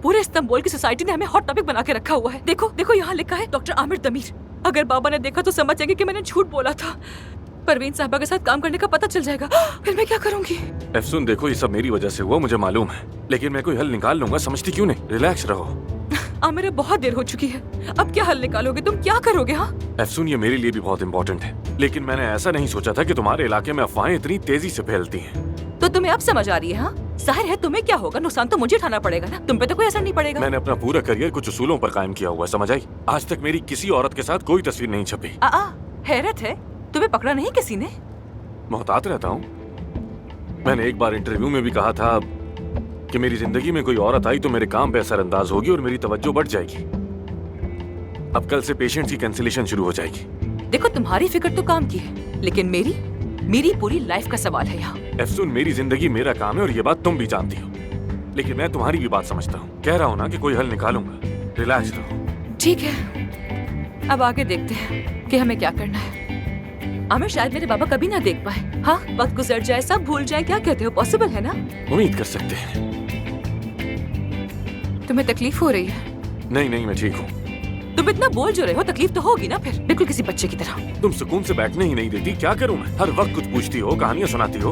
पूरे इस्तांबुल की सोसाइटी ने हमें हॉट टॉपिक बना के रखा हुआ है। देखो देखो, यहाँ लिखा है डॉक्टर आमिर दमीर। अगर बाबा ने देखा तो समझ जाएंगे कि मैंने झूठ बोला था। परवीन साहबा के साथ काम करने का पता चल जाएगा, फिर मैं क्या करूंगी? अफसून देखो, ये सब मेरी वजह से हुआ, मुझे मालूम है, लेकिन मैं कोई हल निकाल लूंगा, समझती क्यों नहीं? रिलैक्स रहो। आमिर बहुत देर हो चुकी है, अब क्या हल निकालोगे? तुम क्या करोगे? हाँ अफसून, ये मेरे लिए भी बहुत इंपॉर्टेंट है, लेकिन मैंने ऐसा नहीं सोचा था कि तुम्हारे इलाके में अफवाहें इतनी तेजी से फैलती हैं। तो तुम्हें अब समझ आ रही है? हाँ जाहिर है, तुम्हें क्या होगा, नुकसान तो मुझे उठाना पड़ेगा ना, तुम पे तो कोई असर नहीं पड़ेगा। मैंने अपना पूरा करियर कुछ उसूलों पर कायम किया हुआ है, समझ आई? आज तक मेरी किसी औरत के साथ कोई तस्वीर नहीं छपी। हैरत है, तुम्हें पकड़ा नहीं किसी ने? मोहतात रहता हूँ। मैंने एक बार इंटरव्यू में भी कहा था कि मेरी जिंदगी में कोई औरत आई तो मेरे काम पे असरअंदाज होगी और मेरी तवज्जो बढ़ जाएगी। अब कल से पेशेंट्स की कैंसिलेशन शुरू हो जाएगी। देखो, तुम्हारी फिक्र तो काम की है, लेकिन मेरी पूरी लाइफ का सवाल है यहाँ। अफसून, मेरी जिंदगी मेरा काम है और ये बात तुम भी जानती हो, लेकिन मैं तुम्हारी भी बात समझता हूँ। कह रहा हूँ ना कि कोई हल निकालूंगा, रिलैक्स रहो। ठीक है, अब आगे देखते हैं कि हमें क्या करना है। आमिर, शायद मेरे बाबा कभी ना देख पाए। हाँ, वक्त गुजर जाए, सब भूल जाए, क्या कहते हो? पॉसिबल है ना? उम्मीद कर सकते हैं। तुम्हें तकलीफ हो रही है? नहीं नहीं, मैं ठीक हूँ। तुम इतना बोल जो रहे हो, तकलीफ तो होगी ना फिर, बिल्कुल किसी बच्चे की तरह। तुम सुकून से बैठने ही नहीं देती, क्या करूँ मैं? हर वक्त कुछ पूछती हो, कहानियां सुनाती हो।